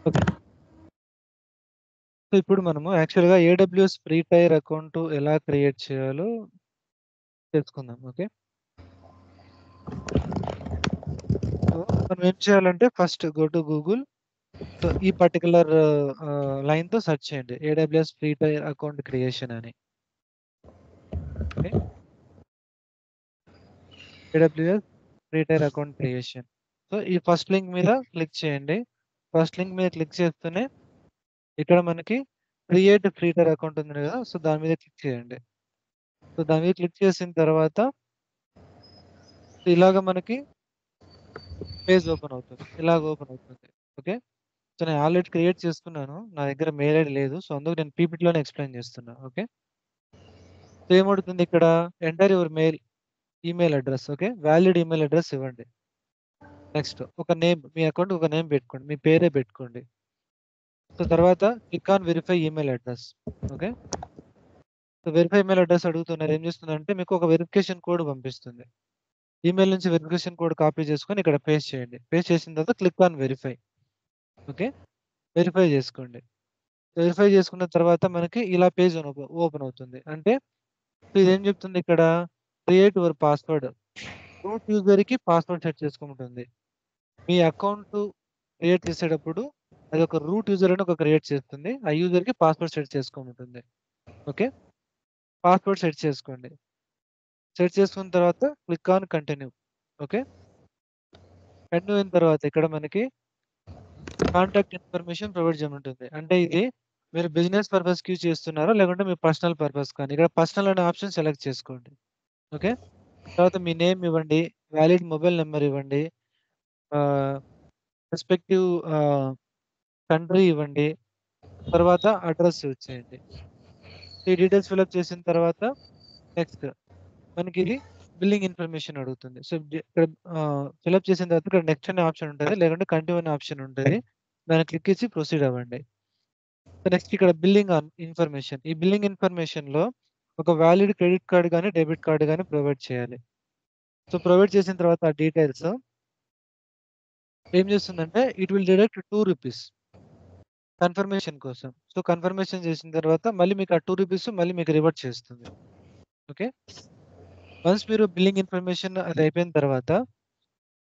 Okay. So, ఇప్పుడు మనము యాక్చువల్‌గా ఏడబ్ల్యూఎస్ ఫ్రీ టైర్ అకౌంట్ ఎలా క్రియేట్ చేయాలో తెలుసుకుందాం. ఓకే. సో, మనం ఏం చేయాలంటే first go to Google. So, ఈ పర్టిక్యులర్ లైన్‌తో సెర్చ్ చేయండి. AWS free tier account creation అని. Okay. AWS free tier account creation. So, ఈ ఫస్ట్ లింక్ మీద క్లిక్ చేయండి. ఫస్ట్ లింక్ మీద క్లిక్ చేస్తూనే ఇక్కడ మనకి క్రియేట్ ఫ్రీ టైర్ అకౌంట్ ఉంది కదా! సో, దాని మీద క్లిక్ చేయండి. సో, దాని మీద క్లిక్ చేసిన తర్వాత ఇలాగ మనకి పేజ్ ఓపెన్ అవుతుంది. ఇలాగ ఓపెన్ అవుతుంది. ఓకే. సో, నేను ఆల్రెడీ క్రియేట్ చేసుకున్నాను. నా దగ్గర మెయిల్ ఐడీ లేదు. సో, అందుకు నేను పీపీటీలోనే ఎక్స్‌ప్లెయిన్ చేస్తున్నా. ఓకే. సో, ఏమడుగుతుంది ఇక్కడ enter your email address. Okay. Valid email address ఇవ్వండి. నెక్స్ట్ ఒక నేమ్, మీ అకౌంట్‌కి ఒక నేమ్ పెట్టుకోండి. మీ పేరే పెట్టుకోండి. సో, తర్వాత click on verify email address. Okay. So, verify email address అడుగుతున్నారు. ఏం చేస్తుందంటే మీకు ఒక వెరిఫికేషన్ కోడ్ పంపిస్తుంది. ఈమెయిల్ నుంచి వెరిఫికేషన్ కోడ్ కాపీ చేసుకొని ఇక్కడ పేస్ట్ చేయండి. పేస్ట్ చేసిన తర్వాత click on verify. Okay. Verify చేసుకోండి. వెరిఫై చేసుకున్న తర్వాత మనకి ఇలా పేజ్ ఓపెన్ అవుతుంది. అంటే ఇదేం చెప్తుంది ఇక్కడ క్రియేట్ యువర్ పాస్వర్డ్. రూట్ యూజర్‌కి పాస్వర్డ్ సెట్ చేసుకోమంటుంది. మీ అకౌంట్ క్రియేట్ చేసేటప్పుడు అది ఒక రూట్ యూజర్ అని ఒక క్రియేట్ చేస్తుంది. ఆ యూజర్‌కి పాస్వర్డ్ సెట్ చేసుకోమంటుంది. ఓకే. పాస్వర్డ్ సెట్ చేసుకోండి. సెట్ చేసుకున్న తర్వాత click on continue. Okay. Continue అయిన తర్వాత ఇక్కడ మనకి కాంటాక్ట్ ఇన్ఫర్మేషన్ ప్రొవైడ్ చేయమంటుంది. అంటే ఇది మీరు బిజినెస్ పర్పస్‌కి యూజ్ చేస్తున్నారా? లేకుంటే మీ పర్సనల్ పర్పస్ కానీ ఇక్కడ పర్సనల్ అనే ఆప్షన్ సెలెక్ట్ చేసుకోండి. ఓకే. తర్వాత మీ నేమ్ ఇవ్వండి. వాలిడ్ మొబైల్ నంబర్ ఇవ్వండి. ఆహ్, రెస్పెక్టివ్ కంట్రీ ఇవ్వండి. తర్వాత అడ్రెస్ ఇచ్చేయండి. ఈ డీటెయిల్స్ ఫిలప్ చేసిన తర్వాత నెక్స్ట్ మనకిది బిల్లింగ్ ఇన్ఫర్మేషన్ అడుగుతుంది. సో, ఇక్కడ ఫిలప్ చేసిన తర్వాత ఇక్కడ నెక్స్ట్ అనే ఆప్షన్ ఉంటది. లేకుంటే కంటిన్యూ అనే ఆప్షన్ ఉంటది. దాన్ని క్లిక్ చేసి ప్రొసీడ్ అవ్వండి. సో, నెక్స్ట్ ఇక్కడ బిల్లింగ్ ఇన్ఫర్మేషన్. ఈ బిల్లింగ్ ఇన్ఫర్మేషన్‌లో ఒక వాలిడ్ క్రెడిట్ కార్డ్ గాని, డెబిట్ కార్డ్ గాని ప్రొవైడ్ చేయాలి. సో, ప్రొవైడ్ చేసిన తర్వాత ఆ డీటెయిల్స్ ఏం చేస్తుందంటే ఇట్ విల్ డిడక్ట్ రూ. 2 కన్ఫర్మేషన్ కోసం. సో, కన్ఫర్మేషన్ చేసిన తర్వాత మళ్ళీ మీకు ఆ రూ. 2 మళ్ళీ మీకు రివర్ట్ చేస్తుంది. ఓకే. వన్స్ మీరు బిల్లింగ్ ఇన్ఫర్మేషన్ అది అయిపోయిన తర్వాత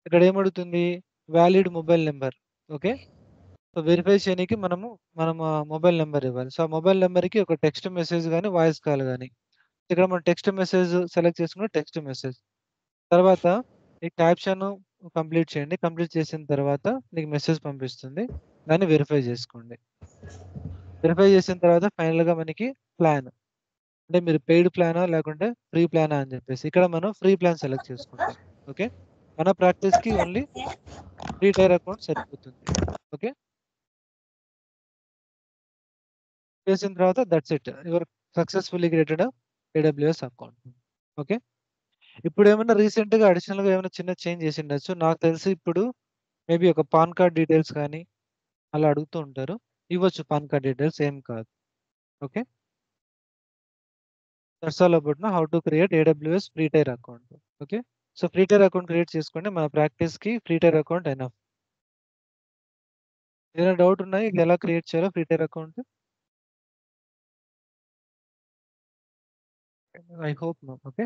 ఇక్కడ ఏమడుగుతుంది? Valid mobile number. Okay. So, verify చేయనీకి మనం మొబైల్ నంబర్ ఇవ్వాలి. సో, ఆ మొబైల్ నంబర్‌కి ఒక టెక్స్ట్ మెసేజ్ గాని, వాయిస్ కాల్ గాని. ఇక్కడ మనం టెక్స్ట్ మెసేజ్ సెలెక్ట్ చేసుకున్న టెక్స్ట్ మెసేజ్. తర్వాత ఈ క్యాప్షన్ కంప్లీట్ చేయండి. కంప్లీట్ చేసిన తర్వాత మీకు మెసేజ్ పంపిస్తుంది. దాన్ని వెరిఫై చేసుకోండి. వెరిఫై చేసిన తర్వాత ఫైనల్‌గా మనకి ప్లాన్. అంటే మీరు పెయిడ్ ప్లానా? లేకుంటే ఫ్రీ ప్లానా అని చెప్పేసి. ఇక్కడ మనం ఫ్రీ ప్లాన్ సెలెక్ట్ చేసుకుంటాం. ఓకే. మన ప్రాక్టీస్‌కి ఓన్లీ ఫ్రీ టైర్ అకౌంట్ సరిపోతుంది. ఓకే. చేసిన తర్వాత that's it. Your successfully created AWS account. Okay. ఇప్పుడేమన్నా రీసెంట్‌గా అడిషనల్‌గా ఏమైనా చిన్న చేంజ్ చేసుండొచ్చు. నాకు తెలిసి ఇప్పుడు మేబీ ఒక పాన్ కార్డ్ డీటెయిల్స్ కానీ అలా అడుగుతూ ఉంటారు. ఇవ్వచ్చు పాన్ కార్డ్ డీటెయిల్స్ ఏం కాదు. Okay. That's all about how to create AWS free tier account. Okay. So, free tier account create చేసుకోండి. మన ప్రాక్టీస్‌కి ఫ్రీ టైర్ అకౌంట్ ఎనఫ్. ఏదైనా డౌట్ ఉన్నాయా? ఇది ఎలా క్రియేట్ చేయాలో free tier account? I hope no. Okay.